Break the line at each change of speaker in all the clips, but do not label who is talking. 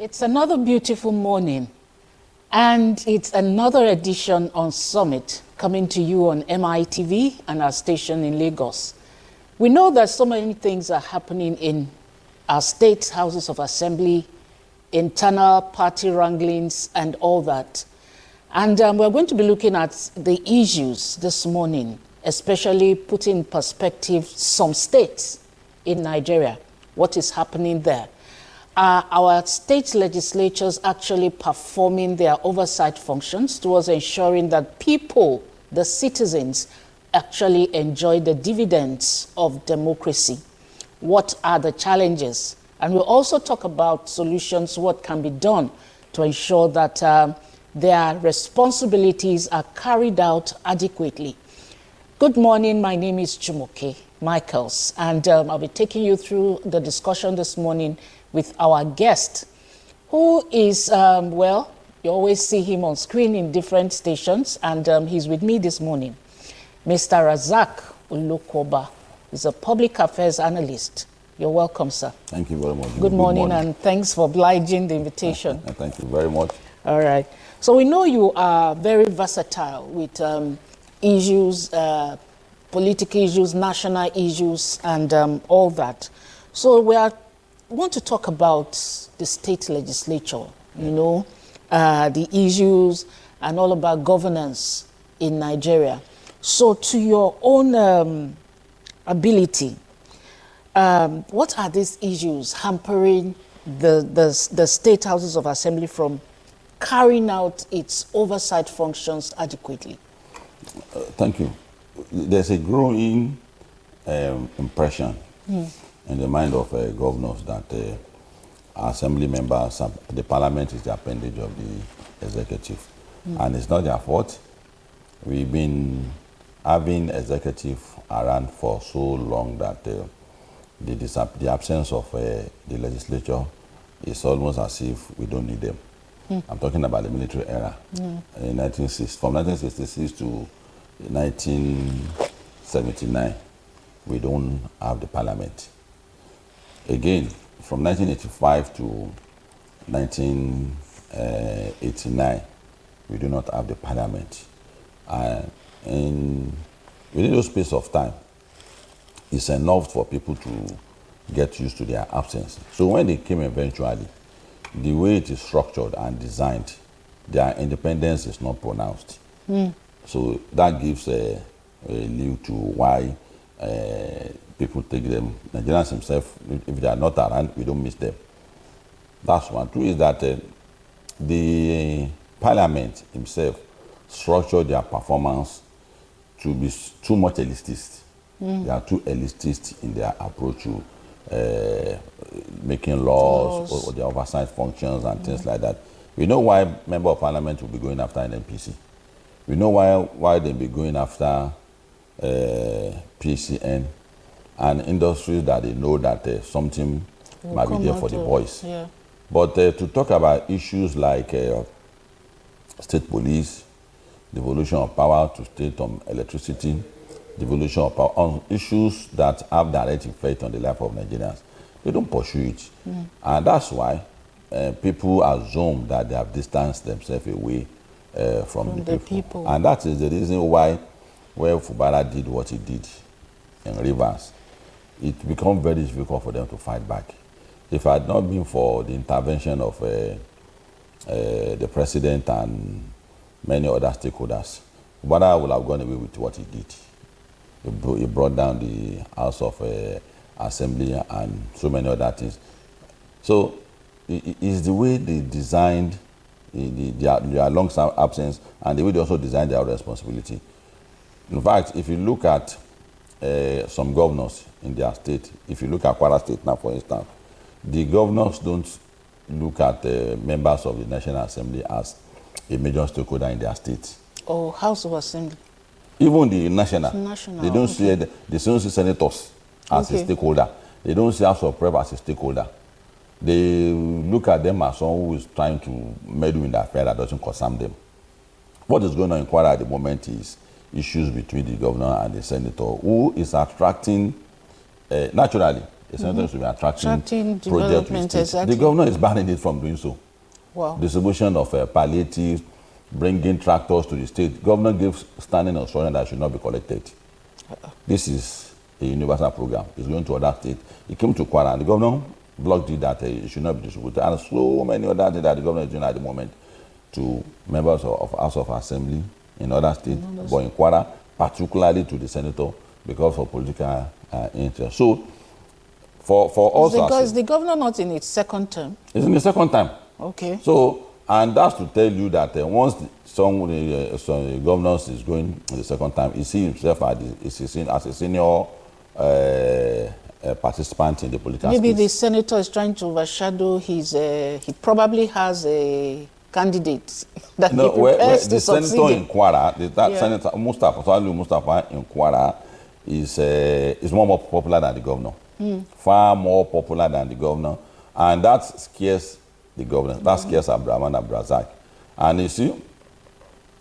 It's another beautiful morning, and it's another edition on Summit coming to you on MITV and our station in Lagos. We know that so many things are happening in our state houses of assembly, internal party wranglings, and all that. And we're going to be looking at the issues this morning, especially putting in perspective some states in Nigeria, what is happening there. Are our state legislatures actually performing their oversight functions towards ensuring that people, the citizens, actually enjoy the dividends of democracy? What are the challenges? And we'll also talk about solutions, what can be done to ensure that their responsibilities are carried out adequately. Good morning, my name is Jumoke Michaels, and I'll be taking you through the discussion this morning with our guest, who is, well, you always see him on screen in different stations, and he's with me this morning. Mr. Razak Ulukoba is a public affairs analyst. You're welcome, sir.
Thank you very much.
Good morning, and thanks for obliging the invitation.
Thank you very much.
All right. So we know you are very versatile with issues, political issues, national issues, and all that. So we want to talk about the state legislature, you know, the issues and all about governance in Nigeria. So to your own ability, what are these issues hampering the state houses of assembly from carrying out its oversight functions adequately?
Thank you. There's a growing impression in the mind of governors that assembly members, the parliament is the appendage of the executive. And it's not their fault. We've been having executive around for so long that the absence of the legislature is almost as if we don't need them. I'm talking about the military era. In from 1966 to 1979, we don't have the parliament. Again, from 1985 to 1989, we do not have the parliament. And within those space of time, it's enough for people to get used to their absence. So when they came eventually, the way it is structured and designed, their independence is not pronounced. So that gives a lead to why people take them. Nigerians themselves, if they are not around, we don't miss them. That's one. Two is that the parliament himself structured their performance to be too much elitist. They are too elitist in their approach to making laws or their oversight functions and things like that. We know why member of parliament will be going after an NPC. We know why they'll be going after PCN and industries that they know that something might be there for the boys. Yeah. But to talk about issues like state police, devolution of power to state on electricity, devolution of power, on issues that have direct effect on the life of Nigerians, they don't pursue it. And that's why people assume that they have distanced themselves away from the people. And that is the reason why when Fubara did what he did in Rivers, it became very difficult for them to fight back. If it had not been for the intervention of the president and many other stakeholders, Fubara would have gone away with what he did. He brought down the House of Assembly and so many other things. So it's the way they designed their long-term absence and the way they also designed their responsibility. In fact, if you look at some governors in their state, if you look at Kwara State now, for instance, the governors don't look at members of the National Assembly as a major stakeholder in their state.
Oh, House of Assembly.
Even the national, they don't see senators as a stakeholder. They don't see House of Rep as a stakeholder. They look at them as someone who is trying to meddle in the affair that doesn't concern them. What is going on in Kwara at the moment is issues between the governor and the senator, who is attracting, naturally, A senator should be attracting projects.
Development, exactly.
The governor is banning it from doing so.
Wow.
Distribution of palliatives, bringing tractors to the state. Governor gives standing instruction that should not be collected. This is a universal program. It's going to other states. It came to Kwara, and the governor blocked it that it should not be distributed. And so many other things that the governor is doing at the moment to members of House of Assembly in other states, but in Kwara, particularly to the senator, because of political interest. So, for us,
is the governor not in its second term?
It's in the second time.
Okay.
So, and that's to tell you that once some governors is going in the second time, he sees himself as a senior participant in the political
Maybe
space.
the senator is trying to overshadow his. He probably has a candidate that he prepares to succeed.
The senator in Kwara, Senator Mustafa in Kwara, is more popular than the governor. Far more popular than the governor, and that scares the governor. That scares Abdurrahman Abdrazak. And you see,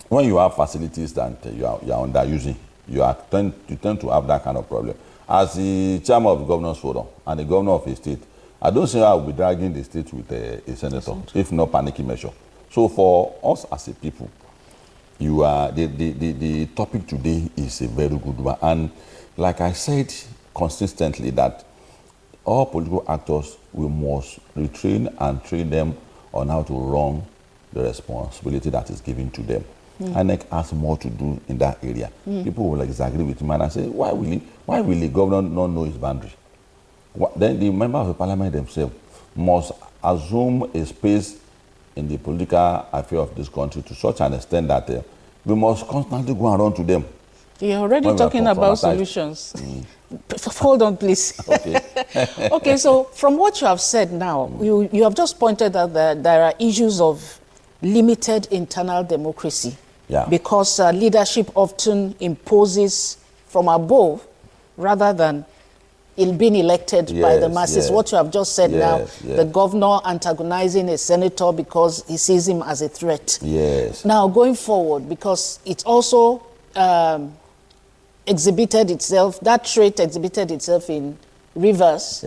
when you have facilities that you are underusing, you tend to have that kind of problem. As the chairman of the Governors Forum and the governor of a state, I don't think I will be dragging the state with a senator, if not panicking measure. So for us as a people, you are the topic today is a very good one. And like I said consistently, that all political actors, we must retrain and train them on how to run the responsibility that is given to them. INEC has more to do in that area. People will disagree with him and say, why will the governor not know his boundary? Then the members of the parliament themselves must assume a space in the political affair of this country to such an extent that we must constantly go around to them.
You're already talking about solutions. Hold on, please.
Okay.
Okay, so from what you have said now, you have just pointed out that there are issues of limited internal democracy.
Yeah.
Because leadership often imposes from above rather than being elected by the masses. What you have just said now, the governor antagonizing a senator because he sees him as a threat.
Yes.
Now, going forward, because it also exhibited itself, that trait exhibited itself in Rivers,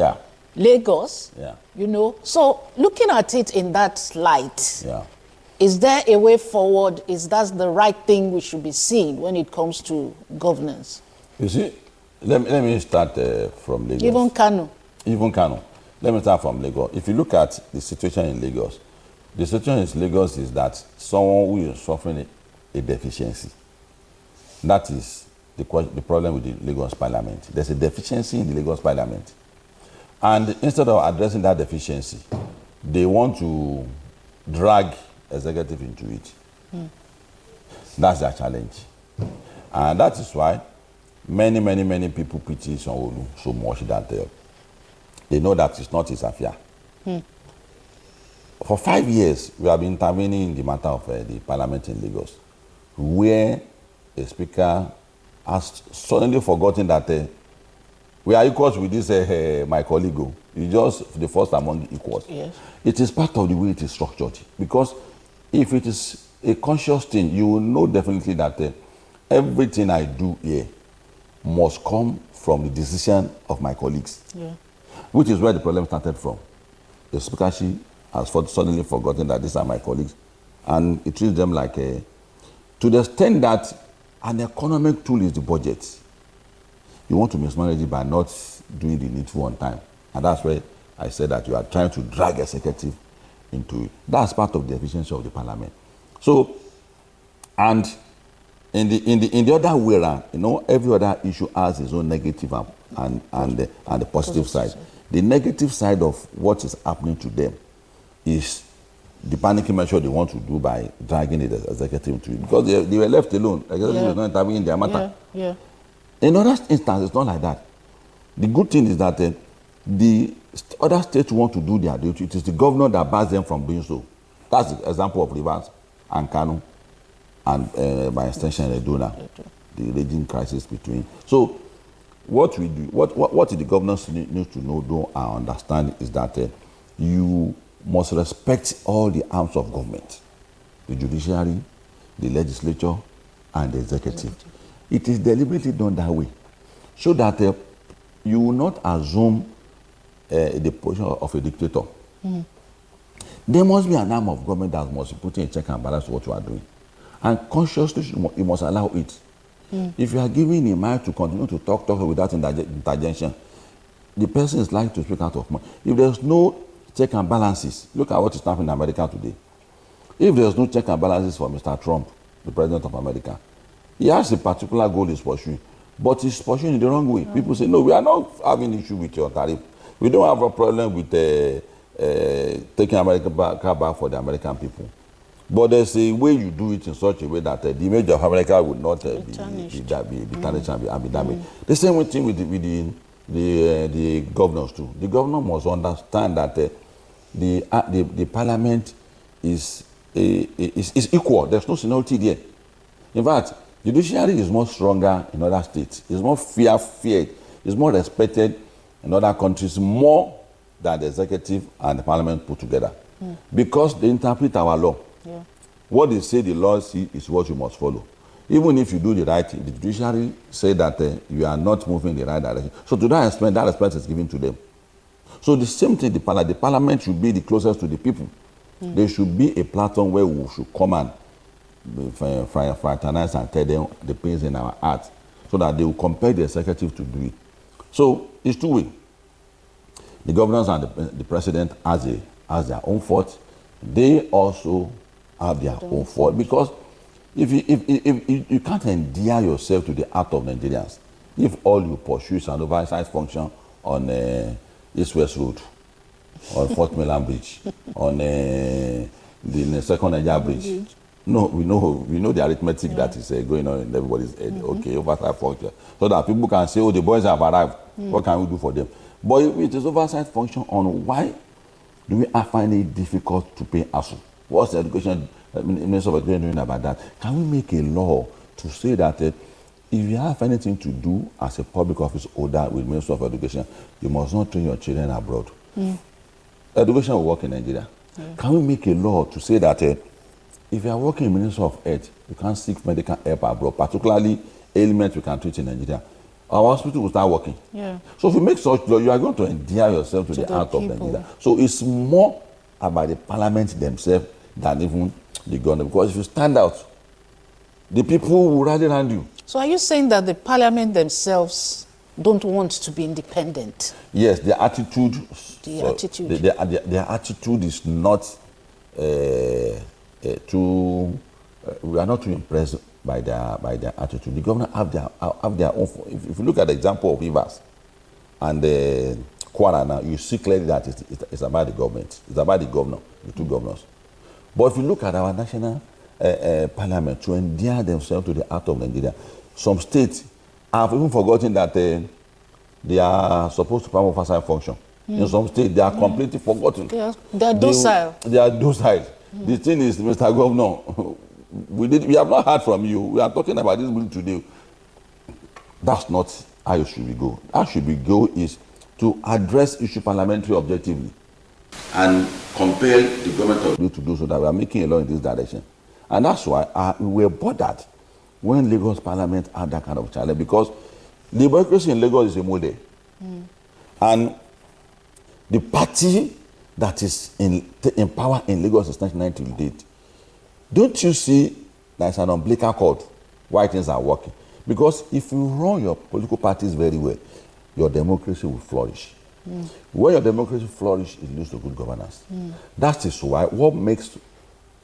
Lagos, you know. So looking at it in that light, is there a way forward? Is that the right thing we should be seeing when it comes to governance?
You see, let me start from Lagos.
Even Kano.
Even Kano. Let me start from Lagos. If you look at the situation in Lagos, the situation in Lagos is that someone who is suffering a deficiency. That is the problem with the Lagos Parliament. There's a deficiency in the Lagos Parliament. And instead of addressing that deficiency, they want to drag executive into it. That's their challenge. And that is why many people pity Sanwo-Olu so much that they know that it's not his affair. For 5 years, we have been intervening in the matter of the parliament in Lagos, where a speaker has suddenly forgotten that we are equals with this my colleague. He's just the first among equals.
Yes.
It is part of the way it is structured. Because if it is a conscious thing, you will know definitely that everything I do here must come from the decision of my colleagues. Which is where the problem started from. The speakership has suddenly forgotten that these are my colleagues, and it treats them like to the extent that an economic tool is the budget. You want to mismanage it by not doing the needful on time, and that's where I said that you are trying to drag executive into it. That's part of the efficiency of the parliament. So, and in the other way around, you know, every other issue has its own negative and the positive side. The negative side of what is happening to them is the panicking measure they want to do by dragging the executive into it, because they were left alone. Executive was not intervening in their matter. In other instances, it's not like that. The good thing is that the other states want to do their duty. It is the governor that bars them from doing so. That's the example of Rivers and Kano, and by extension Edona, the raging crisis between. So what we do, what the governors need to know, do and understand is that you must respect all the arms of government, the judiciary, the legislature, and the executive. It is deliberately done that way, so that you will not assume the position of a dictator. There must be an arm of government that must put in check and balance what you are doing. And consciously, you must allow it. If you are giving a mind to continue to talk without intervention, the person is likely to speak out of mind. If there's no check and balances, look at what is happening in America today. If there's no check and balances for Mr. Trump, the president of America, he has a particular goal he's pursuing, but he's pursuing it the wrong way. People say, no, we are not having an issue with your tariff. We don't have a problem with taking America back for the American people. But there's a way you do it in such a way that the image of America would not be tarnished and be damaged. The same thing with the governors too. The governor must understand that the parliament is equal. There's no seniority there. In fact, the judiciary is more stronger in other states. It's more feared. It's more respected in other countries more than the executive and the parliament put together. Because they interpret our law. Yeah. What they say the law is what you must follow. Even if you do the right thing, the judiciary say that you are not moving in the right direction. So to that respect is given to them. So the same thing, the parliament should be the closest to the people. There should be a platform where we should come and fraternize and tell them the pains in our heart, so that they will compel the executive to do it. So it's two ways. The governors and the president has their own fault. They also have their own fault, because if you can't endear yourself to the heart of Nigerians, if all you pursue is an oversized function on East-West Road, on Fort Milan Bridge, on the second Niger Bridge. No, we know the arithmetic that is going on in everybody's head. Okay, oversized function, so that people can say, oh, the boys have arrived. What can we do for them? But if it is oversized function on why do we find it difficult to pay ASU? What's the education Minister of Education doing about that? Can we make a law to say that if you have anything to do as a public office holder with Minister of Education, you must not train your children abroad? Education will work in Nigeria. Can we make a law to say that if you are working in Ministry of Health, you can't seek medical help abroad, particularly ailments we can treat in Nigeria? Our hospital will start working. So if you make such law, you are going to endear yourself to the heart of Nigeria. So it's more about the parliament themselves than even the government. Because if you stand out, the people will rally around you.
So are you saying that the parliament themselves don't want to be independent?
Yes, their attitude. Their attitude is not we are not too impressed by their attitude. The governor have their own. If you look at the example of Rivers and Kwara now, you see clearly that it's about the government. It's about the governor, the two governors. But if you look at our national parliament, to endear themselves to the heart of Nigeria, some states have even forgotten that they are supposed to perform oversight function. In some states, they are completely forgotten.
They are docile.
They are docile. The thing is, Mr. Governor, we have not heard from you. We are talking about this bill today. That's not how it should go. How should we go is to address issue parliamentary objectively and compel the government to do so, that we are making a law in this direction. And that's why we were bothered when Lagos Parliament had that kind of challenge, because democracy in Lagos is a model. And the party that is in power in Lagos is 1990 to date. Don't you see there's an umbilical cord why things are working? Because if you run your political parties very well, your democracy will flourish. When your democracy flourishes, it leads to good governance. That is why what makes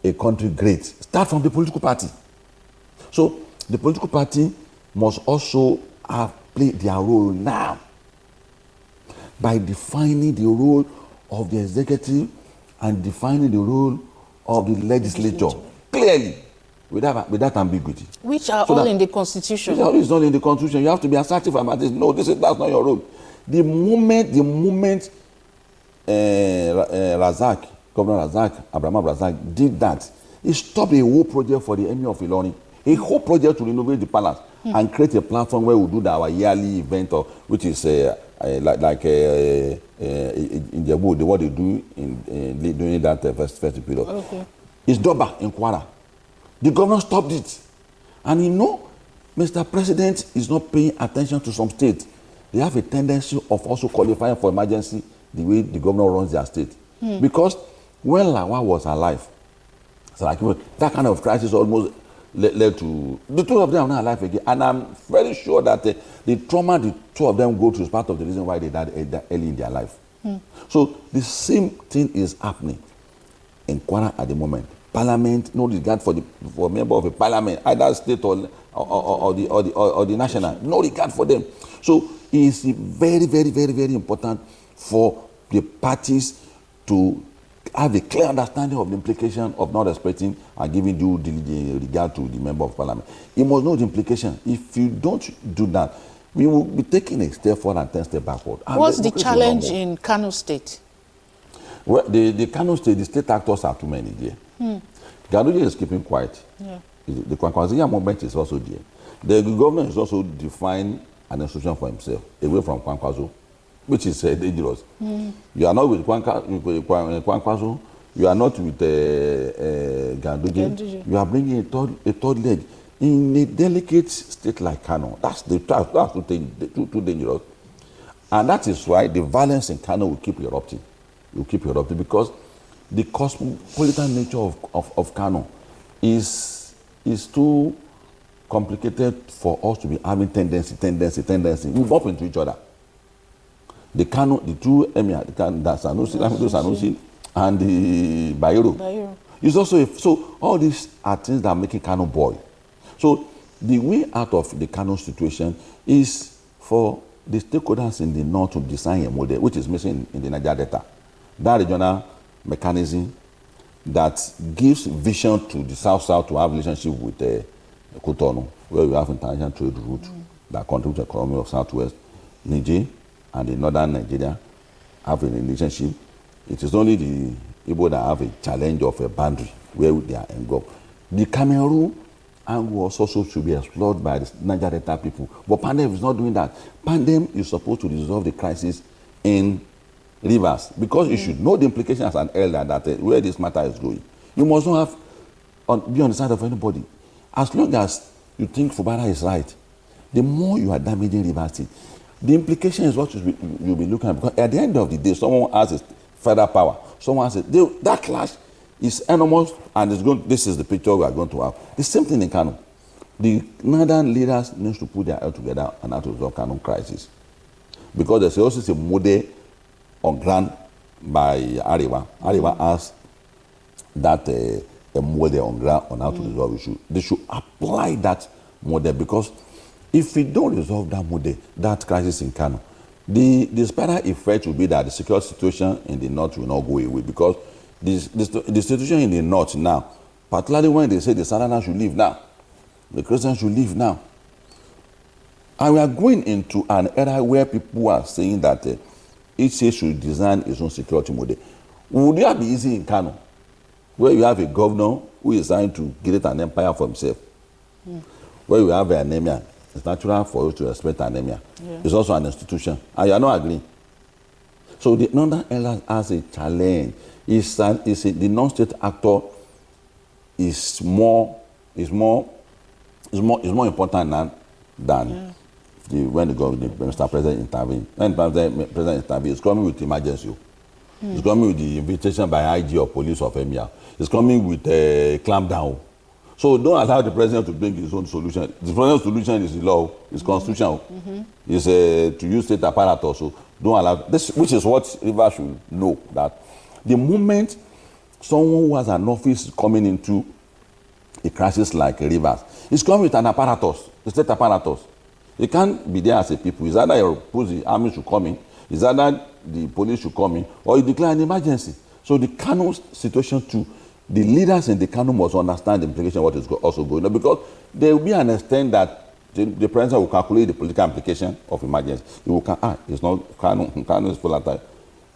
a country great starts from the political party. So the political party must also play their role now by defining the role of the executive and defining the role of the legislature clearly, without ambiguity.
Which are all in the Constitution.
It's not in the Constitution. You have to be assertive about this. No, that's not your role. The moment Razak, Governor Razak, Abraham Razak did that, he stopped a whole project for the Emir of Ilorin, a whole project to renovate the palace and create a platform where we do our yearly event, which is like in Jebu, what they do during that festive period. Okay. It's Doba in Kwara. The governor stopped it. And Mr. President is not paying attention to some states. they have a tendency of also qualifying for emergency the way the governor runs their state. Because when Lawal was alive, so like that kind of crisis almost led to the two of them are not alive again. And I'm very sure that the trauma the two of them go through is part of the reason why they died early in their life. So the same thing is happening in Kwara at the moment. Parliament, no regard for member of the parliament, either state or the national, no regard for them. So it's very, very, very, very important for the parties to have a clear understanding of the implication of not respecting and giving due regard to the member of parliament. You must know the implication. If you don't do that, we will be taking a step forward and 10 steps backward.
What's the challenge in Kano State?
Well, the Kano State, the state actors are too many there. Ganduje is keeping quiet. Yeah. The Kwankwaso movement is also there. The governor is also defined an institution for himself, away from Kwankwaso, which is dangerous. You are not with Kwankwaso, you are not with Ganduje. You are bringing a third leg in a delicate state like Kano. That's too dangerous. And that is why the violence in Kano will keep erupting. It will keep erupting because the cosmopolitan nature of Kano is too complicated for us to be having tendency. We bump into each other. The Kano, the two emir, the Sanusi, and the Bayero. It's also so all these are things that are making Kano boil. So the way out of the Kano situation is for the stakeholders in the north to design a model, which is missing in the Niger Delta. That regional mechanism that gives vision to the south-south to have relationship with Cotonou, where we have international trade route that contributes to the economy of southwest Niger and the northern Nigeria have a relationship. It is only the Igbo that have a challenge of a boundary where they are engulfed. The Cameroon angle also should be explored by the Niger Delta people, but Pandem is not doing that. Pandem is supposed to resolve the crisis in Rivers, because you should know the implications as an elder that where this matter is going. You must not have be on the side of anybody. As long as you think Fubara is right, the more you are damaging Rivers State, the implication is what you'll be looking at. Because at the end of the day, someone has a federal power. Someone has that clash is enormous, and it's going. This is the picture we are going to have. The same thing in Kano. The northern leaders need to put their head together and how to resolve Kano crisis, because there's also a model on ground by Arewa. Arewa has that a model on ground on how to resolve issue. They should apply that model, because if we don't resolve that model, that crisis in Kano, the spiral effect will be that the security situation in the north will not go away, because the situation in the north now, particularly when they say the Southerners should leave now, the Christians should leave now, and we are going into an era where people are saying that each state should design its own security model. Would that be easy in Kano, where you have a governor who is trying to create an empire for himself, where you have an emir? It's natural for you to respect an emir. It's also an institution, and you are not agreeing. So the northern elders has a challenge. The non-state actor is more important now than when the Mr. President intervenes. When the President intervenes, it's coming with emergency. It's coming with the invitation by IG or police of emir. It's coming with a clampdown. So don't allow the president to bring his own solution. The president's solution is the law, it's constitutional. It's to use state apparatus. So don't allow this, which is what Rivers should know, that the moment someone who has an office is coming into a crisis like Rivers, it's coming with an apparatus, the state apparatus. It can't be there as a people. It's either the army should come in, it's either the police should come in, or you declare an emergency. So the Kano situation too, the leaders in the Kano must understand the implication of what is also going on, because there will be an extent that the president will calculate the political implication of emergency. He will it's not Kano is volatile.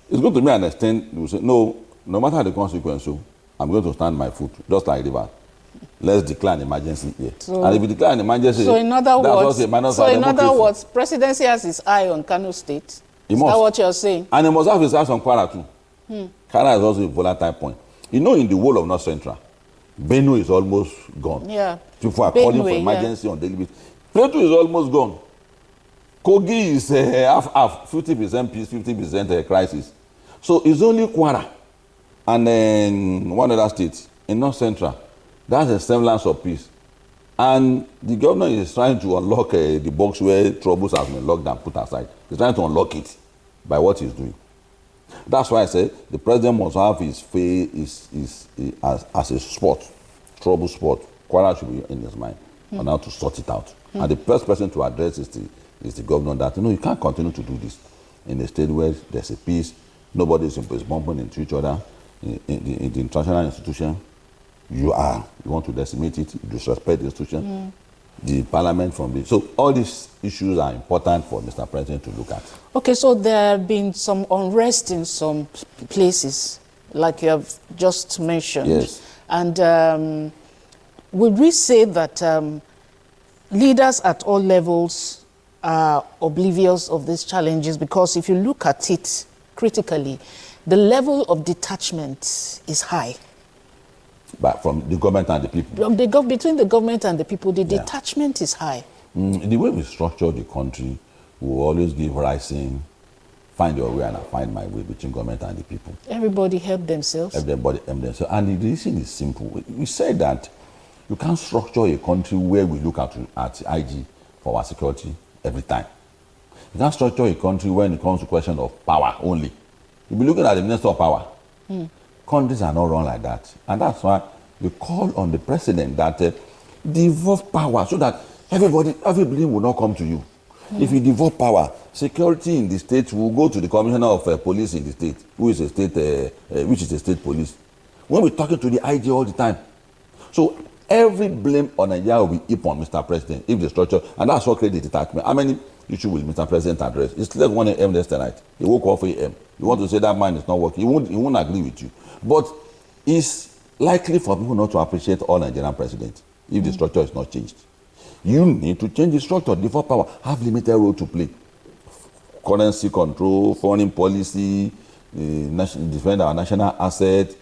It's going to be an extent you will say, no matter the consequence, so I'm going to stand my foot, just like River. Let's declare an emergency here. So, and if you declare an emergency,
so in other words, presidency has his eye on Kano State. Is that what you're saying?
And he must have his eyes on Kwara too. Kwara is also a volatile point. You know, in the whole of North Central, Benue is almost gone. Yeah. People are calling for emergency on daily basis. Plateau is almost gone. Kogi is half, 50% peace, 50% crisis. So it's only Kwara and then one other state in North Central. That's a semblance of peace. And the governor is trying to unlock the box where troubles have been locked and put aside. He's trying to unlock it by what he's doing. That's why I say the president must have his faith as a sport, trouble sport. Kwara should be in his mind on how to sort it out. And the first person to address is the governor that, you can't continue to do this in a state where there's a peace, nobody is bumping into each other in the international institution. You want to decimate it, you disrespect the institution, the parliament from the... So all these issues are important for Mr. President to look at. Okay,
so there have been some unrest in some places, like you have just mentioned.
Yes.
And would we say that leaders at all levels are oblivious of these challenges? Because if you look at it critically, the level of detachment is high.
But from the government and the people?
Between the government and the people, the detachment is high.
The way we structure the country, we will always give rising, find your way and I find my way between government and the people.
Everybody help themselves.
Everybody help themselves. And the reason is simple. We said that you can't structure a country where we look at IG for our security every time. You can't structure a country when it comes to question of power only. You'll be looking at the Minister of Power. Countries are not run like that. And that's why we call on the president that devolve power so that everybody will not come to you. If you devolve power, security in the state will go to the commissioner of police in the state, which is a state police. When we're talking to the IG all the time. So every blame on Nigeria will be heaped on Mr. President if the structure, and that's what created the detachment. How many issues will Mr. President address? It's left 1 a.m. yesterday night. He woke up 4 a.m. You want to say that man is not working, he won't agree with you. But it's likely for people not to appreciate all Nigerian presidents if the structure is not changed. You need to change the structure. Devolve power have limited role to play. Currency control, foreign policy, defend our national asset.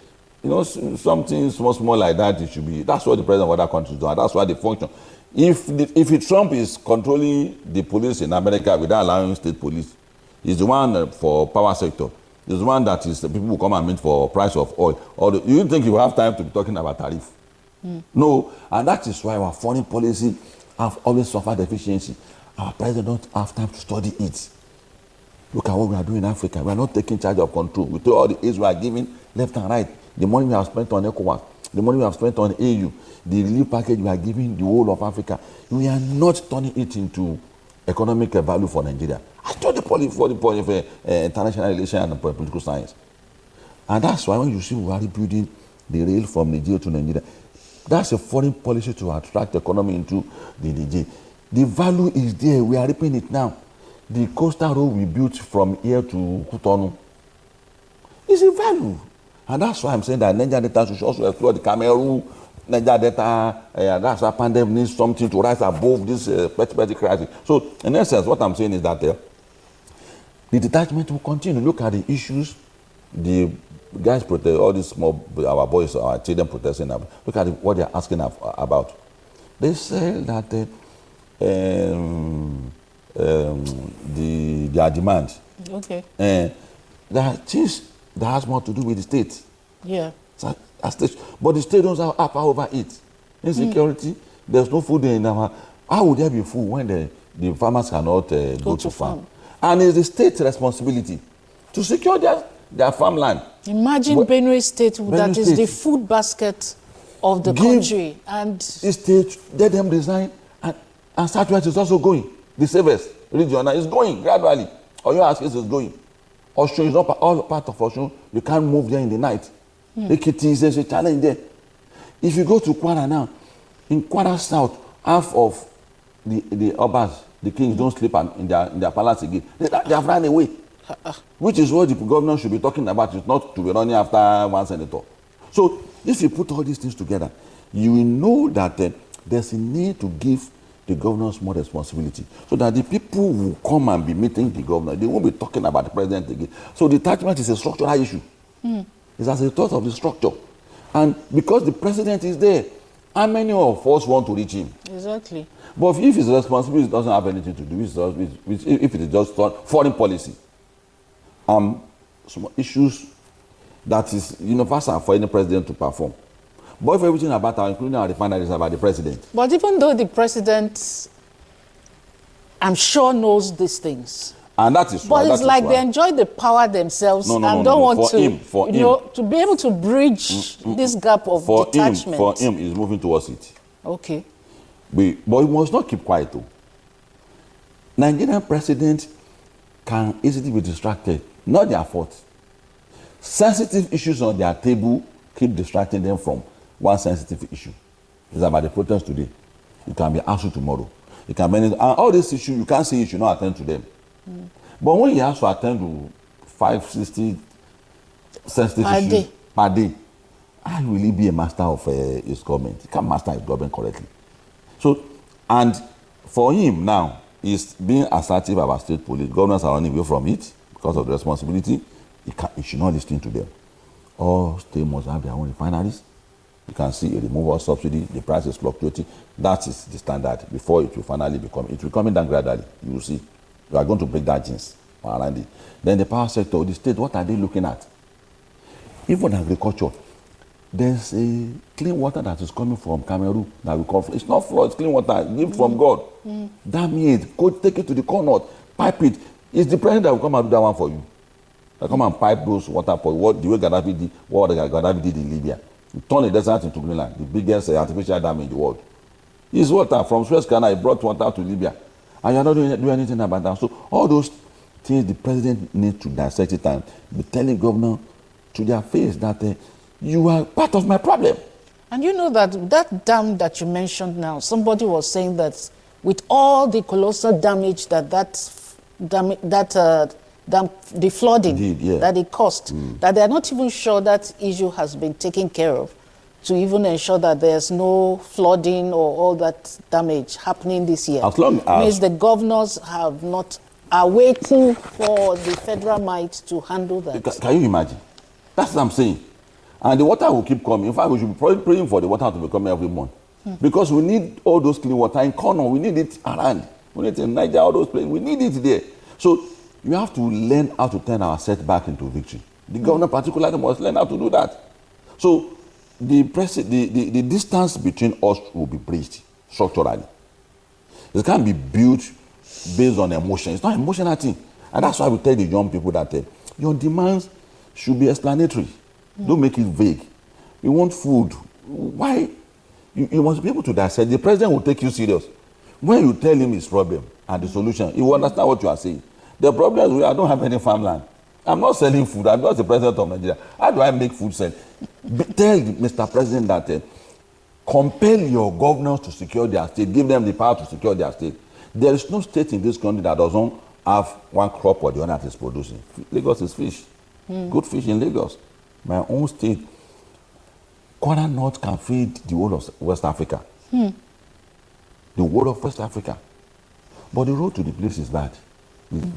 Something small like that. It should be. That's what the president of other countries do, and that's why they function. If Trump is controlling the police in America without allowing state police, he's the one for power sector. He's the one that is the people who come and meet for price of oil. You think you have time to be talking about tariff? No, and that is why our foreign policy have always suffered deficiency. Our president don't have time to study it. Look at what we are doing in Africa. We are not taking charge of control. We take all the aids we are giving left and right. The money we have spent on ECOWAS, the money we have spent on AU, the relief package we are giving the whole of Africa, we are not turning it into economic value for Nigeria. I told the policy for the international relations and political science. And that's why when you see we are rebuilding the rail from Nigeria to Nigeria, that's a foreign policy to attract economy into the Nigeria. The value is there. We are reaping it now. The coastal road we built from here to Cotonou is a value. And that's why I'm saying that Niger Delta should also explore the Cameroon, Niger Delta, that's why pandemic needs something to rise above this petty crisis. So, in essence, what I'm saying is that the detachment will continue. Look at the issues, the guys protest, all these our boys, our children protesting. Look at what they're asking about. They say that their demands.
Okay.
There are things that has more to do with the state.
Yeah.
But the state doesn't have power over it. Insecurity, there's no food in our... How would there be food when the farmers cannot go to farm? And it's the state's responsibility to secure their farmland.
Imagine Benue State, that is the food basket of the country. And
the state, let them resign, and Southwest is also going. The safest region is going gradually. Oyo State is going. Osun is not all part of Osun. You can't move there in the night. Ekiti is a challenge there. If you go to Kwara now, in Kwara South, half of the Obas, the kings, don't sleep in their palace again. They have run away. Which is what the governor should be talking about. It's not to be running after one senator. So if you put all these things together, you will know that there's a need to give the governors more responsibility so that the people will come and be meeting the governor. They won't be talking about the president again. So detachment is a structural issue. It's as a result of the structure. And because the president is there, how many of us want to reach him?
Exactly. Exactly.
But if his responsibility doesn't have anything to do with if it is just foreign policy, some issues that is universal for any president to perform. But if everything about our, including our refineries, about the president.
But even though the president, I'm sure, knows these things.
And that is why.
But it's like they enjoy the power themselves and don't want to be able to bridge this gap of detachment.
For him, he's moving towards it.
Okay.
But we must not keep quiet though. Nigerian president can easily be distracted. Not their fault. Sensitive issues on their table keep distracting them from one sensitive issue. It's about the protest today. It can be ASUU tomorrow. It can be and all these issues, you can't say you should not attend to them. But when you have to attend to 560 sensitive issues per day, how will he be a master of his government? He can't master his government correctly. So, and for him now, he's being assertive about state police. Governors are running away from it because of the responsibility. He should not listen to them. All states must have their own refineries. You can see a removal subsidy, the price is fluctuating. That is the standard before it will finally become, it will come down gradually. You will see. You are going to break that genes around it. Then the power sector, the state, what are they looking at? Even agriculture, there's a clean water that is coming from Cameroon that we call, it's not flood, it's clean water, given from God. Damn it, go take it to the corner, pipe it. It's the president that will come and do that one for you. They'll come and pipe those water for what the way Gaddafi did, what Gaddafi did in Libya. He turned the desert into Greenland, the biggest artificial dam in the world. His water from Suez Canal, he brought water to Libya. And you're not doing anything about that. So all those things the president needs to dissect it and be telling governor to their face that you are part of my problem.
And you know that dam that you mentioned now, somebody was saying that with all the colossal damage the flooding that it caused, that they're not even sure that issue has been taken care of to even ensure that there's no flooding or all that damage happening this year.
As long as
means the governors are waiting for the federal might to handle that.
Can you imagine? That's what I'm saying. And the water will keep coming. In fact, we should be praying for the water to be coming every month. Because we need all those clean water in Kano. We need it around. We need it in Nigeria, all those places. We need it there. So you have to learn how to turn our setback into victory. The governor particularly must learn how to do that. So the distance between us will be bridged structurally. It can't be built based on emotion. It's not an emotional thing. And that's why we tell the young people that your demands should be explanatory. Don't make it vague. You want food. Why? You must be able to dissect. The president will take you serious. When you tell him his problem and the solution, he will understand what you are saying. The problem is I don't have any farmland. I'm not selling food. I'm not the president of Nigeria. How do I make food sell? Tell Mr. President that compel your governors to secure their state. Give them the power to secure their state. There is no state in this country that doesn't have one crop or the other that is producing. Lagos is fish. Good fish in Lagos. My own state, Kwara North can feed the whole of West Africa. The whole of West Africa. But the road to the place is bad.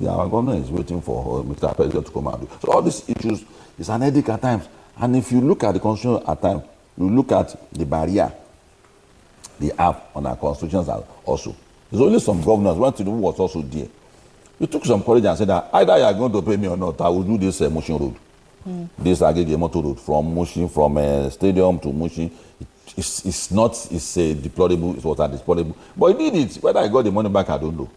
Our government is waiting for Mr. President to come out. So all these issues is an headache at times. And if you look at the constitution at times, you look at the barrier they have on our constitutions also. There's only some governors, one to do was also there. We took some courage and said that either you are going to pay me or not, I will do this Mushin road. This Agege Motor road from Mushin, from Stadium to Mushin. It's deplorable, it was a deplorable. But he did it. Whether I got the money back, I don't know.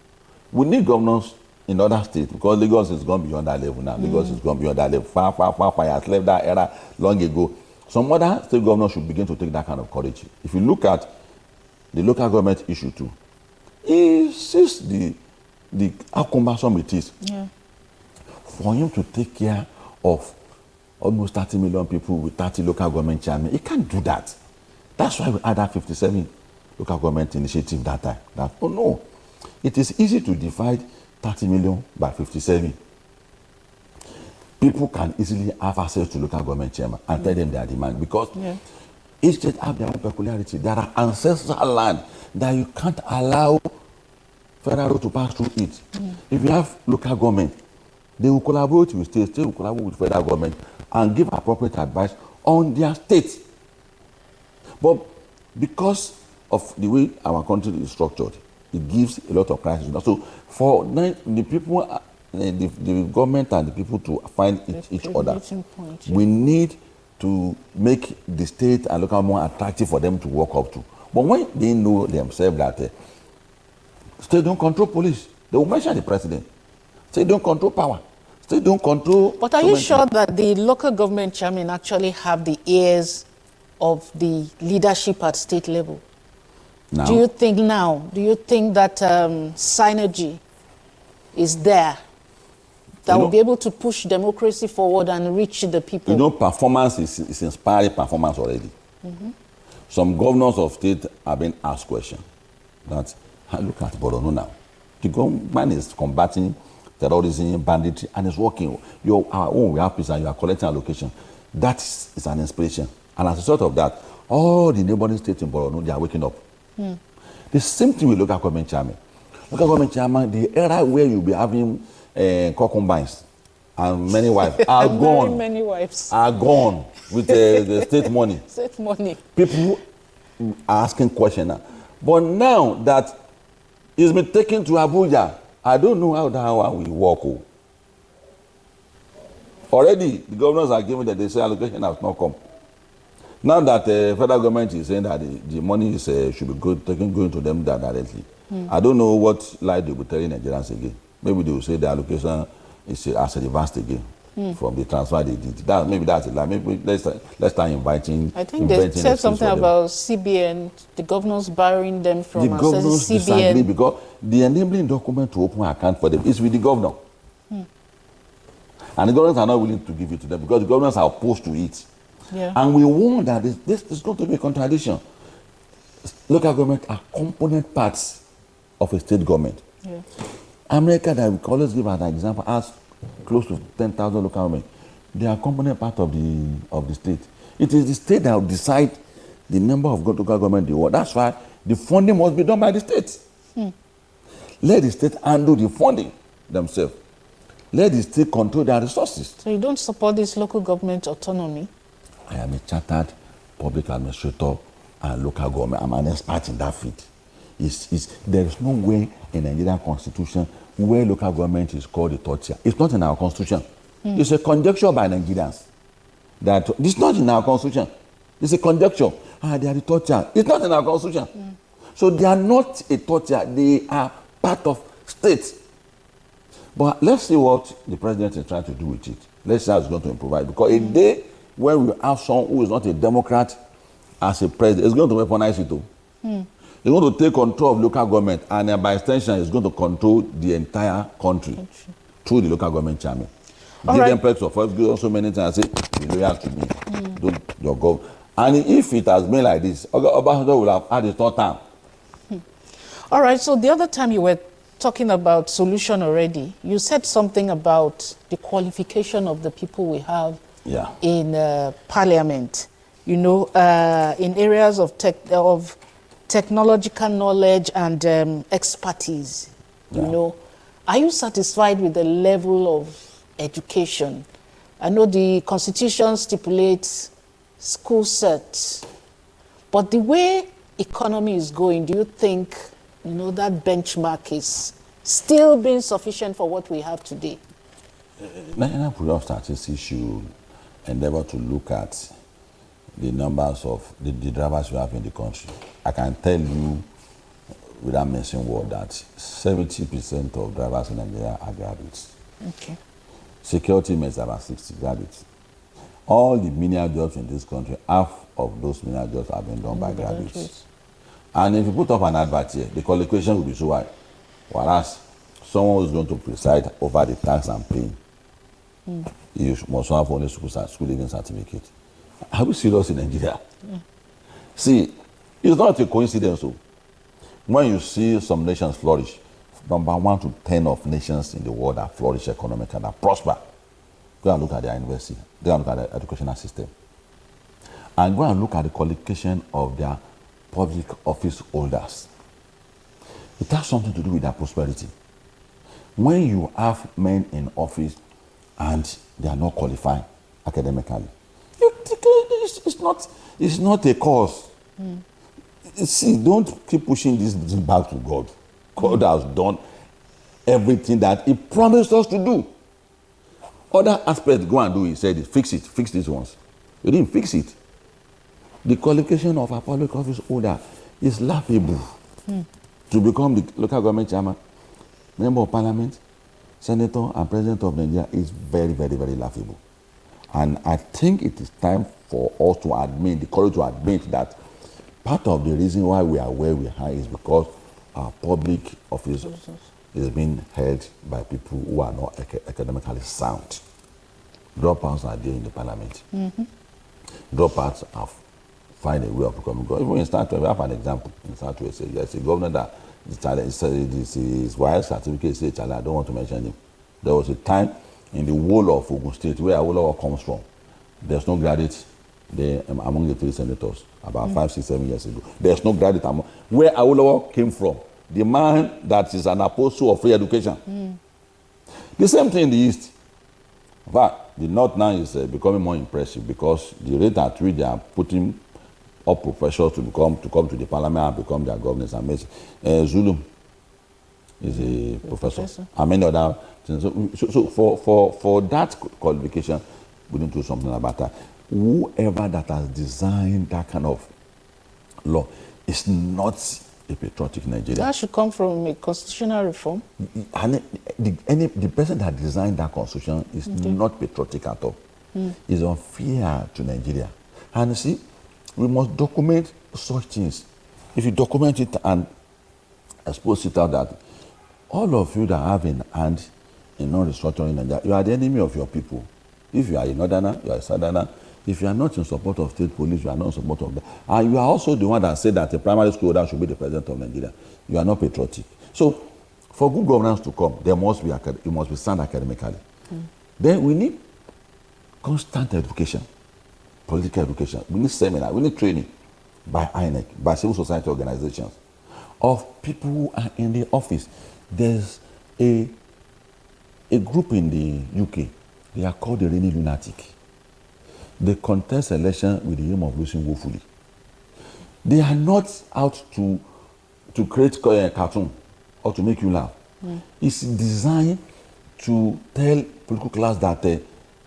We need governors in other states because Lagos is gone beyond that level now. Lagos is gone beyond that level. Far. He has left that era long ago. Some other state governors should begin to take that kind of courage. If you look at the local government issue too, he sees how cumbersome it is for him to take care of almost 30 million people with 30 local government chairmen. He can't do that. That's why we had that 57 local government initiative that time. No. It is easy to divide 30 million by 57. People can easily have access to local government chairman and tell them their demand because each state have their own peculiarity. There are ancestral land that you can't allow federal road to pass through it. If you have local government, they will collaborate with states, they will collaborate with federal government and give appropriate advice on their state. But because of the way our country is structured, it gives a lot of crisis. So for the people, the government and the people to find each other, we need to make the state and local more attractive for them to work up to. But when they know themselves that state don't control police, they will mention the president. State don't control power. State don't control.
But are you sure that the local government chairman actually have the ears of the leadership at state level?
Now,
do you think that synergy is there that will be able to push democracy forward and reach the people?
You know, performance is inspiring performance already. Some governors of state have been asked questions. That, look at Borno now. The government is combating terrorism, banditry, and it's working. Our own, we have peace and you are collecting allocation. That is an inspiration. And as a result of that, all the neighboring states in Borno, they are waking up. The same thing with local government chairman. Local government chairman, the era where you'll be having concubines and many wives are gone.
Many wives
are gone with the state money.
State money.
People are asking questions now. But now that it's been taken to Abuja, I don't know how that one will work. Already, the governors are giving that they say allocation has not come. Now that the federal government is saying that the money is, should be going to them directly, I don't know what lie they will tell Nigerians again. Maybe they will say the allocation is as reversed again from the transfer they did. Maybe that's a lie. Maybe let's start inviting.
I think they said something about CBN, the governors borrowing them from
the governors
CBN.
Disagree because the enabling document to open an account for them is with the governor. And the governors are not willing to give it to them because the governors are opposed to it.
Yeah.
And we warn that this is going to be a contradiction. Local government are component parts of a state government.
Yeah.
America, that we always give as an example, has close to 10,000 local government. They are component part of the state. It is the state that will decide the number of local government they want. That's why the funding must be done by the state. Let the state handle the funding themselves. Let the state control their resources.
So you don't support this local government autonomy?
I am a chartered public administrator and local government. I'm an expert in that field. There is no way in the Nigerian constitution where local government is called a third tier. It's not in our constitution. It's a conjecture by Nigerians. That it's not in our constitution. It's a conjecture. They are the third tier. It's not in our constitution. So they are not a third tier. They are part of state. But let's see what the president is trying to do with it. Let's see how it's going to improvise. Because a day when we have someone who is not a Democrat as a president, it's going to weaponize it too. He's going to take control of local government, and by extension, he's going to control the entire country through the local government chairman. Give them perks of us, give us so many times, say, be loyal to me. Don't your go. And if it has been like this, Obasanjo will have had his third term.
All right, so the other time you were talking about solution already, you said something about the qualification of the people we have in parliament, you know, in areas of technological knowledge and expertise, you know. Are you satisfied with the level of education? I know the Constitution stipulates school sets, but the way economy is going, do you think, you know, that benchmark is still being sufficient for what we have today?
National Bureau of Statistics should endeavor to look at the numbers of the drivers we have in the country. I can tell you, without mentioning word, that 70% of drivers in Nigeria are graduates.
Okay.
Security makes about 60 graduates. All the menial jobs in this country, half of those menial jobs have been done by graduates. And if you put up an advert here, the qualification will be so high. Whereas someone who is going to preside over the tax and paying, you must have only school leaving certificate. Are we serious in Nigeria? See, it's not a coincidence. So when you see some nations flourish, number 1 to 10 of nations in the world that flourish economically, that prosper, go and look at their university, go and look at their educational system, and go and look at the qualification of their public office holders. It has something to do with their prosperity. When you have men in office and they are not qualified academically, it's not a cause. See, don't keep pushing this back to God. God has done everything that he promised us to do. Other aspects, go and do, he said, fix these ones. He didn't fix it. The qualification of a public office holder is laughable. To become the local government chairman, member of parliament, senator, and president of Nigeria is very, very, very laughable. And I think it is time for us to admit, the courage to admit that part of the reason why we are where we are is because our public office is being held by people who are not academically sound. Dropouts are there in the parliament. Dropouts have find a way of becoming governor. Even in Statue, we have an example. In Statue, there's a governor that his wife's certificate says, I don't want to mention him. There was a time in the whole of Ogun State where Awolowo comes from. There's no graduate there among the 3 senators about 5, 6, 7 years ago. There's no graduate among where Awolowo came from. The man that is an apostle of free education. The same thing in the East. But the North now is becoming more impressive because the rate at which they are putting up professors to come to the parliament and become their governors and amazing. Zulu is a professor. And many other things. So for that qualification, we need to do something about that. Whoever that has designed that kind of law is not a patriotic Nigeria.
That should come from a constitutional reform.
And the person that designed that constitution is not patriotic at all. It's unfair to Nigeria. And see, we must document such things. If you document it and expose it out that all of you that have in hand in non-restructuring Nigeria, you are the enemy of your people. If you are a northerner, you are a southerner. If you are not in support of state police, you are not in support of that. And you are also the one that said that the primary school holder should be the president of Nigeria. You are not patriotic. So, for good governance to come, there must be you must be sound academically. Then we need constant education, political education. We need seminar, we need training by INEC, by civil society organizations, of people who are in the office. There's a group in the UK, they are called the Reigning Lunatic. They contest election with the aim of losing woefully. They are not out to create a cartoon or to make you laugh. It's designed to tell political class that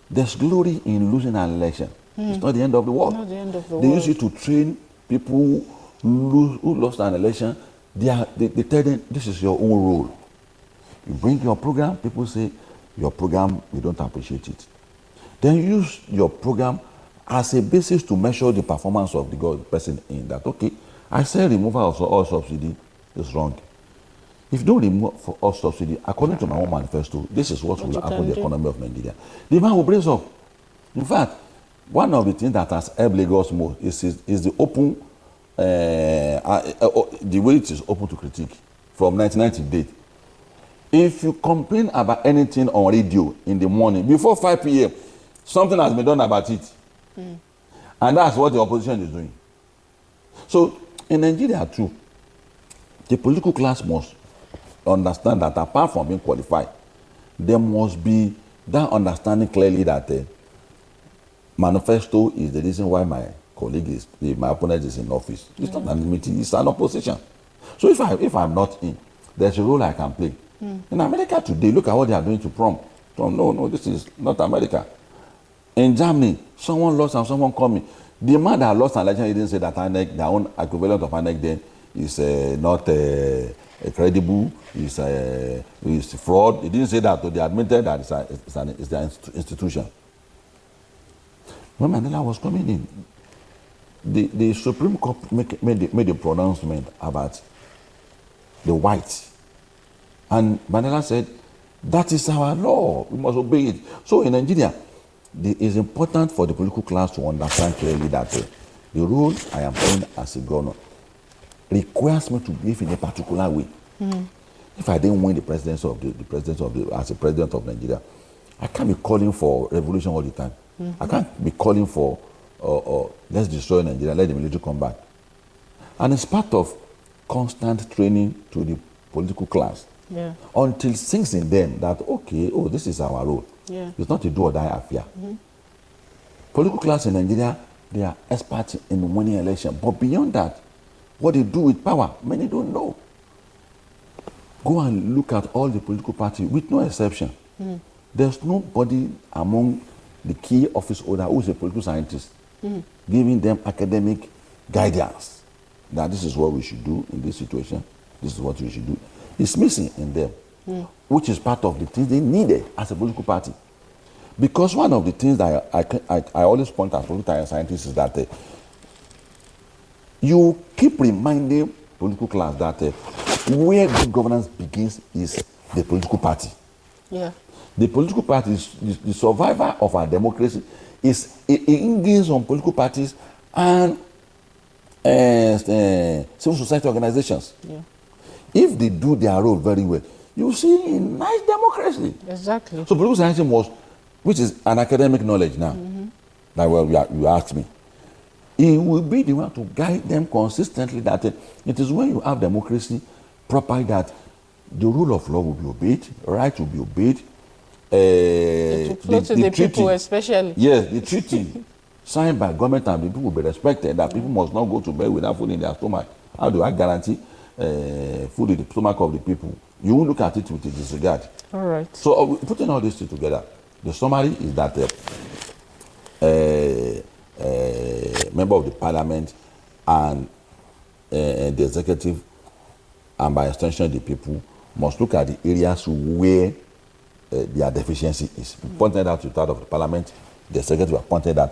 there's glory in losing an election. It's not the end of the world.
Not the end of the
They
world.
use it to train people who lost an election. They tell them, this is your own role. You bring your program, people say, your program, we don't appreciate it. Then use your program as a basis to measure the performance of the person in that. Okay, I say removal of all subsidy is wrong. If you don't remove all subsidy, according to my own manifesto, this is what will happen to the economy of Nigeria. The man will brace up. In fact, one of the things that has helped Lagos more is the open, the way it is open to critique from 1990 date. If you complain about anything on radio in the morning, before 5 p.m., something has been done about it. And that's what the opposition is doing. So, in Nigeria too, the political class must understand that apart from being qualified, there must be that understanding clearly that manifesto is the reason why my colleague my opponent is in office. It's not an enmity, it's an opposition. So if I'm not in, there's a role I can play. In America today, look at what they are doing to Trump. No, this is not America. In Germany, someone lost and someone coming. The man that lost an election, he didn't say that INEC, their own equivalent of INEC then is not credible, is fraud. He didn't say that, but they admitted that it's an institution. When Mandela was coming in, the Supreme Court made a pronouncement about the whites. And Mandela said, that is our law, we must obey it. So in Nigeria, it is important for the political class to understand clearly that the role I am playing as a governor requires me to behave in a particular way. If I didn't win the presidency as a president of Nigeria, I can't be calling for revolution all the time. I can't be calling for let's destroy Nigeria, let the military come back. And it's part of constant training to the political class. Until it sinks in them that, okay, this is our role. It's not a do or die affair. Political class in Nigeria, they are experts in winning election. But beyond that, What they do with power, many don't know. Go and look at all the political parties, with no exception. There's nobody among the key office holder who is a political scientist giving them academic guidance that this is what we should do in this situation, this is what we should do. It's missing in them, which is part of the things they needed as a political party. Because one of the things that I always point at political scientists is that you keep reminding political class that where good governance begins is the political party.
Yeah.
The political party is the survivor of our democracy. Is it hinges on political parties and civil society organizations. Yeah. If they do their role very well, you see a nice democracy.
Exactly.
So political science was, which is an academic knowledge now, like well, you asked me, it will be the one to guide them consistently that it is when you have democracy properly that the rule of law will be obeyed, right will be obeyed.
To the
treaty,
people especially.
Yes, the treaty signed by government and the people will be respected, that people must not go to bed without food in their stomach. How do I guarantee food in the stomach of the people? You won't look at it with a disregard.
All right.
So putting all these two together, the summary is that member of the parliament and the executive, and by extension the people, must look at the areas where their deficiency is. Pointed out to the of the parliament, the executive pointed out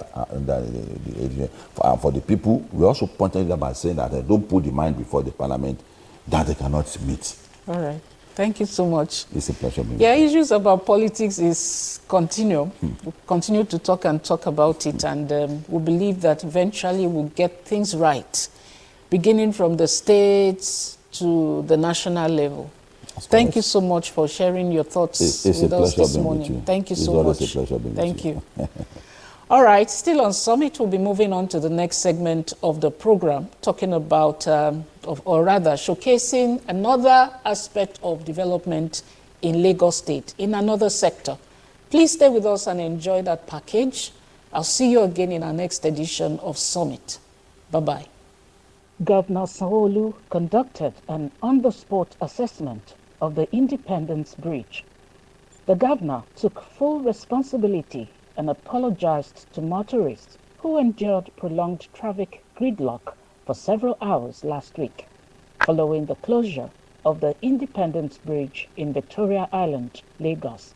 for the people. We also pointed out by saying that they don't put the mind before the parliament that they cannot meet.
All right. Thank you so much.
It's a pleasure.
Yeah, issues about politics is continuum. We'll continue to talk about it, and we believe that eventually we'll get things right, beginning from the states to the national level. Thank you so much for sharing your thoughts with us this morning. Thank you so much.
It's always a pleasure being with you.
Thank you. All right, still on Summit, we'll be moving on to the next segment of the program, talking about, or rather showcasing another aspect of development in Lagos State, in another sector. Please stay with us and enjoy that package. I'll see you again in our next edition of Summit. Bye-bye. Governor Sanwo-Olu conducted an on-the-spot assessment of the Independence Bridge. The governor took full responsibility and apologized to motorists who endured prolonged traffic gridlock for several hours last week, following the closure of the Independence Bridge in Victoria Island, Lagos.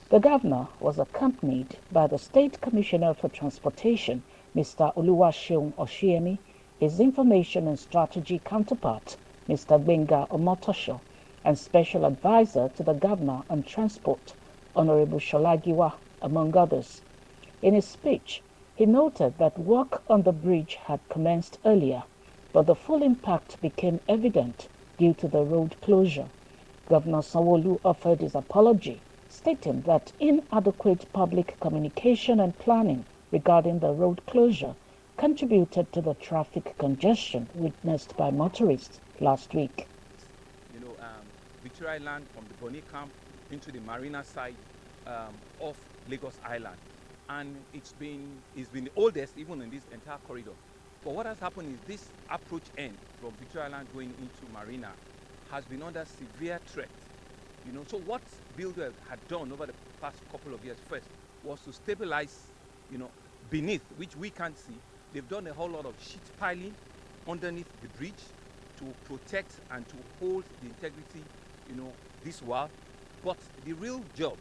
The governor was accompanied by the State Commissioner for Transportation, Mr. Oluwaseun Oshiemi, his Information and Strategy counterpart, Mr. Gbenga Omotosho, and Special Advisor to the Governor on Transport, Honorable Sholagiwa, among others. In his speech, he noted that work on the bridge had commenced earlier, but the full impact became evident due to the road closure. Governor Sanwo-Olu offered his apology, stating that inadequate public communication and planning regarding the road closure contributed to the traffic congestion witnessed by motorists last week.
Victoria Island from the Bonny camp into the marina side of Lagos Island, and it's been the oldest even in this entire corridor. But what has happened is this approach end from Victoria Island going into Marina has been under severe threat. So what Buildwell had done over the past couple of years first was to stabilize, beneath, which we can't see. They've done a whole lot of sheet piling underneath the bridge to protect and to hold the integrity, this while. But the real job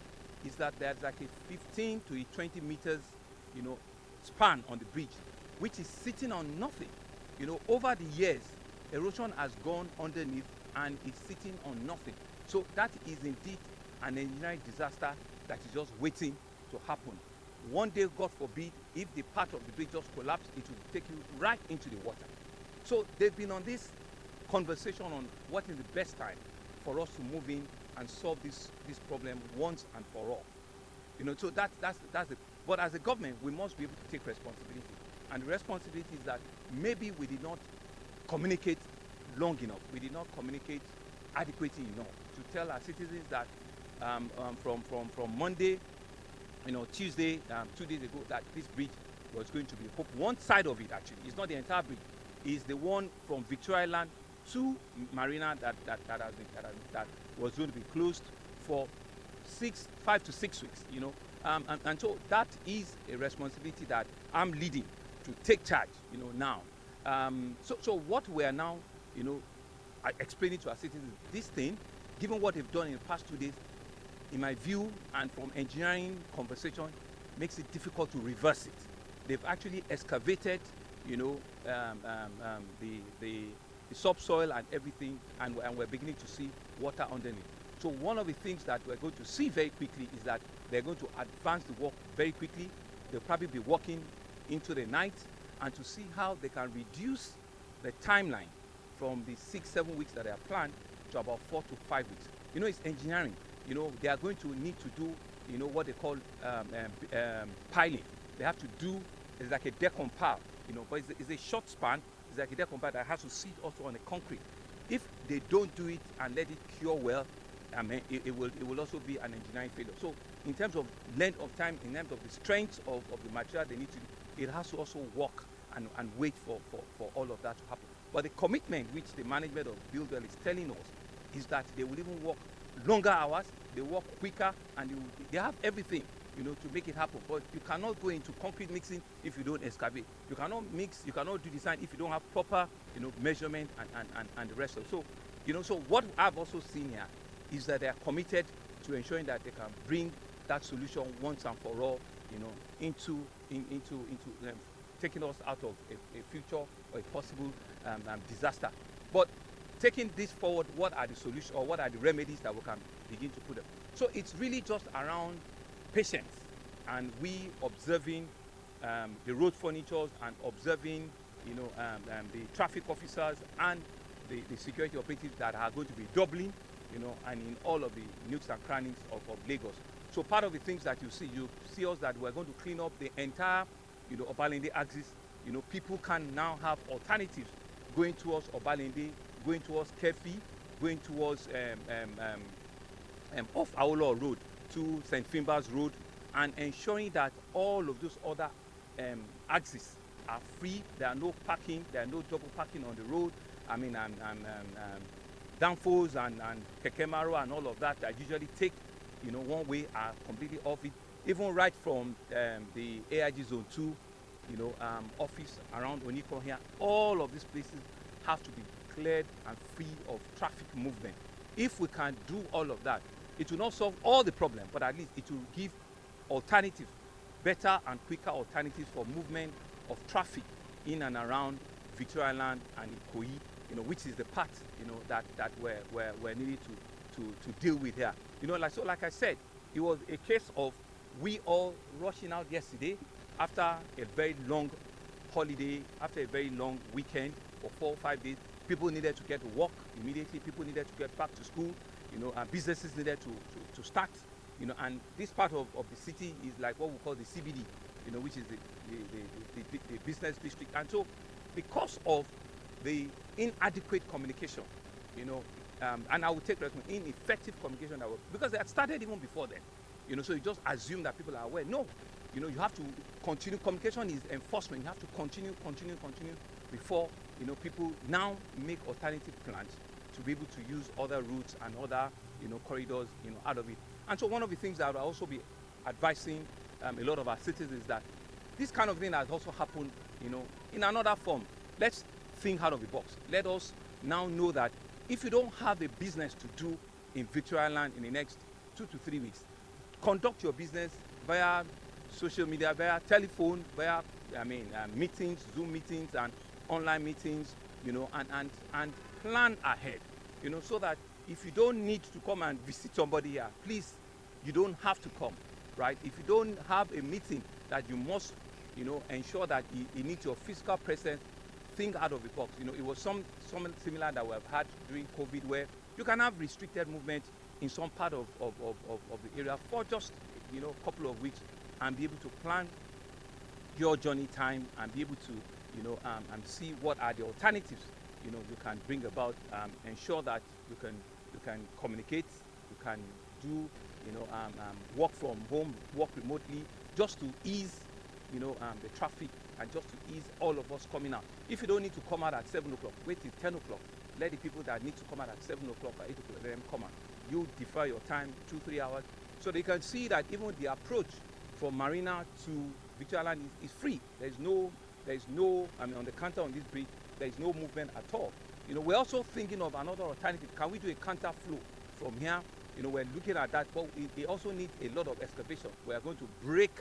is that there's like a 15 to 20 meters, span on the bridge, which is sitting on nothing. Over the years, erosion has gone underneath and it's sitting on nothing. So that is indeed an engineering disaster that is just waiting to happen. One day, God forbid, if the part of the bridge just collapses, it will take you right into the water. So they've been on this conversation on what is the best time for us to move in and solve this problem once and for all. So that's the, but as a government, we must be able to take responsibility. And the responsibility is that maybe we did not communicate long enough. We did not communicate adequately enough to tell our citizens that from Monday, Tuesday, 2 days ago, that this bridge was going to be open. One side of it, actually, it's not the entire bridge. is the one from Victoria Island to Marina that was going to be closed for 5 to 6 weeks, and so that is a responsibility that I'm leading to take charge, now. So what we are now, explaining to our citizens, this thing, given what they've done in the past 2 days, in my view, and from engineering conversation, makes it difficult to reverse it. They've actually excavated, the subsoil and everything, and we're beginning to see water underneath. So one of the things that we're going to see very quickly is that they're going to advance the work very quickly. They'll probably be working into the night, and to see how they can reduce the timeline from the 6-7 weeks that they are planned to about 4 to 5 weeks. It's engineering. They are going to need to do, what they call piling. They have to do, it's like a decompile, but it's a short span. It's like a decompile that has to sit also on the concrete. If they don't do it and let it cure well, it will also be an engineering failure. So in terms of length of time, in terms of the strength of the material they need to do, it has to also work and wait for all of that to happen. But the commitment which the management of Buildwell is telling us is that they will even work longer hours, they work quicker, and they have everything, to make it happen. But you cannot go into concrete mixing if you don't excavate. You cannot mix, you cannot do design if you don't have proper, measurement and the rest of it. So, so what I've also seen here is that they are committed to ensuring that they can bring that solution once and for all, into taking us out of a future or a possible disaster. But taking this forward, what are the solutions or what are the remedies that we can begin to put up? So it's really just around patience, and we observing the road furnitures and observing, the traffic officers and the security operatives that are going to be doubling, and in all of the nooks and crannies of Lagos. So part of the things that you see us that we're going to clean up the entire, Obalende axis. People can now have alternatives going towards Obalende, going towards Kefi, going towards off Awolowo Road to St. Finbar's Road, and ensuring that all of those other axes are free. There are no parking, there are no double parking on the road. Danfos and Keke Maro and all of that usually take, one way are completely off it. Even right from the AIG Zone 2, office around Oniko here, all of these places have to be cleared and free of traffic movement. If we can do all of that, it will not solve all the problems, but at least it will give alternatives, better and quicker alternatives for movement of traffic in and around Victoria Island and Ikoyi, which is the part, that we're needing to deal with here. Like I said, it was a case of we all rushing out yesterday after a very long holiday, after a very long weekend for 4 or 5 days. People needed to get to work immediately. People needed to get back to school. And businesses needed to start. And this part of the city is like what we call the CBD, which is the business district. And so, because of the inadequate communication, and I would take responsibility, ineffective communication, because they had started even before then. So you just assume that people are aware. No, you have to continue. Communication is enforcement. You have to continue before, people now make alternative plans to be able to use other routes and other, corridors, out of it. And so one of the things that I will also be advising a lot of our citizens is that this kind of thing has also happened, in another form. Let's think out of the box. Let us now know that if you don't have a business to do in Victoria Island in the next 2 to 3 weeks, conduct your business via social media, via telephone, via meetings, Zoom meetings and online meetings, and plan ahead, so that if you don't need to come and visit somebody here, please, you don't have to come, right? If you don't have a meeting that you must, ensure that you need your physical presence, think out of the box. It was something similar that we have had during COVID, where you can have restricted movement in some part of the area for just, a couple of weeks, and be able to plan your journey time and be able to, and see what are the alternatives, you can bring about, ensure that you can communicate, you can do, work from home, work remotely, just to ease the traffic and just to ease all of us coming out. If you don't need to come out at 7 o'clock, wait till 10 o'clock. Let the people that need to come out at 7 o'clock or 8 o'clock, let them come out. You defer your time 2-3 hours, so they can see that even the approach from Marina to Victoria Island is free. There's no, on the counter on this bridge, there is no movement at all. We're also thinking of another alternative. Can we do a counter flow from here? We're looking at that, but it also needs a lot of excavation. We are going to break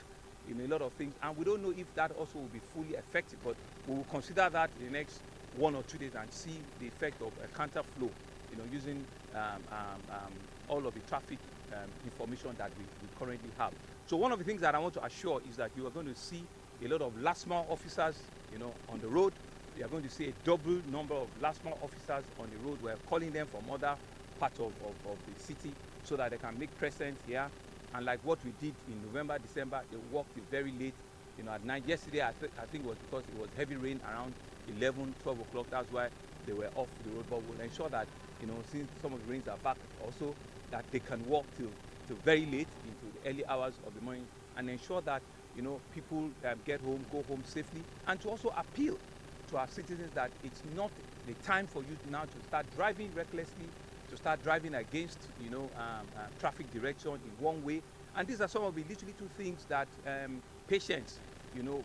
a lot of things, and we don't know if that also will be fully effective, but we will consider that in the next 1 or 2 days and see the effect of a counter flow, using all of the traffic information that we currently have. So one of the things that I want to assure is that you are going to see a lot of last mile officers, on the road. You are going to see a double number of last mile officers on the road. We're calling them from other parts of the city so that they can make presence here. And like what we did in November, December, they worked till very late, at night. Yesterday, I think it was because it was heavy rain around 11, 12 o'clock. That's why they were off the road. But we'll ensure that, since some of the rains are back also, that they can walk till very late into the early hours of the morning and ensure that, people get home, go home safely, and to also appeal to our citizens that it's not the time for you now to start driving recklessly, to start driving against, traffic direction in one way. And these are some of the literally two things that patience, will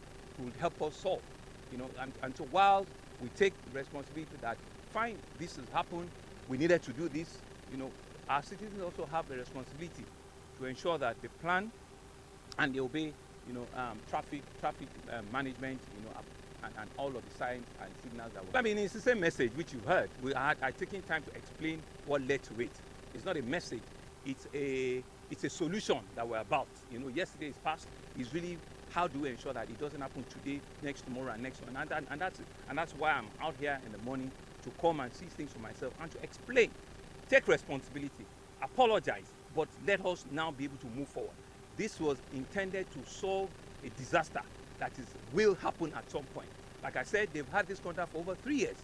help us solve. And so while we take responsibility that, fine, this has happened, we needed to do this, our citizens also have a responsibility to ensure that they plan and they obey, traffic management, and all of the signs and signals that were. I mean, it's the same message which you heard. I taken time to explain what led to it. It's not a message. It's a solution that we're about. Yesterday's past is really how do we ensure that it doesn't happen today, next tomorrow, and next one. And that's why I'm out here in the morning to come and see things for myself and to explain, take responsibility, apologize, but let us now be able to move forward. This was intended to solve a disaster that will happen at some point. Like I said, they've had this contract for over 3 years.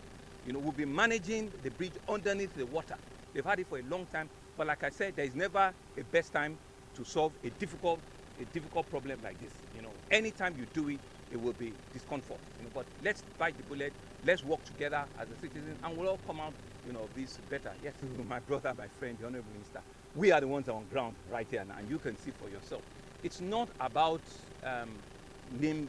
We've been managing the bridge underneath the water. They've had it for a long time, but like I said, there is never a best time to solve a difficult problem like this. Anytime you do it, it will be discomfort. But let's bite the bullet. Let's work together as a citizen, and we'll all come out, of this better. Yes, my brother, my friend, the Honorable Minister, we are the ones on ground right here now, and you can see for yourself. It's not about name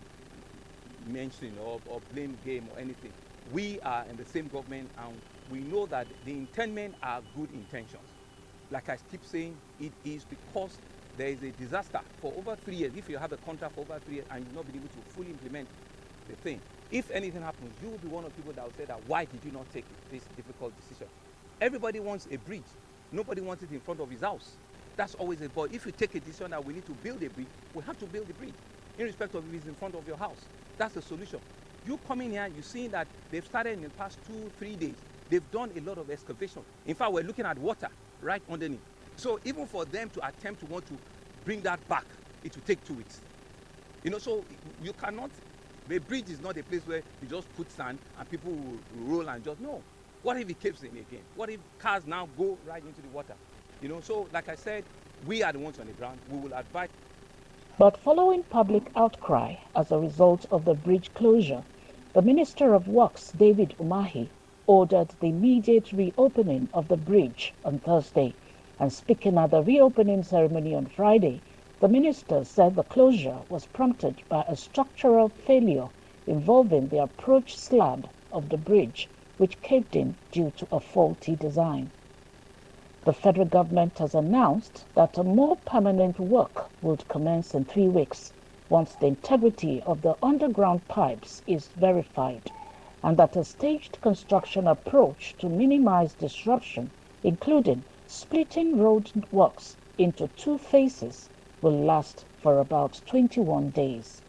mentioning or blame game or anything. We are in the same government, and we know that the intendment are good intentions. Like I keep saying, it is because there is a disaster for over 3 years. If you have a contract for over 3 years and you've not been able to fully implement the thing, if anything happens, you will be one of the people that will say that, why did you not take this difficult decision? Everybody wants a bridge. Nobody wants it in front of his house. That's always a but. If you take a decision that we need to build a bridge, we have to build the bridge, irrespective of if it's in front of your house. That's the solution. You come in here, you're seeing that they've started in the past 2-3 days. They've done a lot of excavation. In fact, we're looking at water right underneath. So even for them to attempt to want to bring that back, it will take 2 weeks. So you cannot, the bridge is not a place where you just put sand and people will roll and just, no. What if it caves in again? What if cars now go right into the water? So like I said, we are the ones on the ground. We will advise.
But following public outcry as a result of the bridge closure, the Minister of Works, David Umahi, ordered the immediate reopening of the bridge on Thursday. And speaking at the reopening ceremony on Friday, the minister said the closure was prompted by a structural failure involving the approach slab of the bridge, which caved in due to a faulty design. The federal government has announced that a more permanent work would commence in 3 weeks once the integrity of the underground pipes is verified, and that a staged construction approach to minimize disruption, including splitting road works into 2 phases, will last for about 21 days.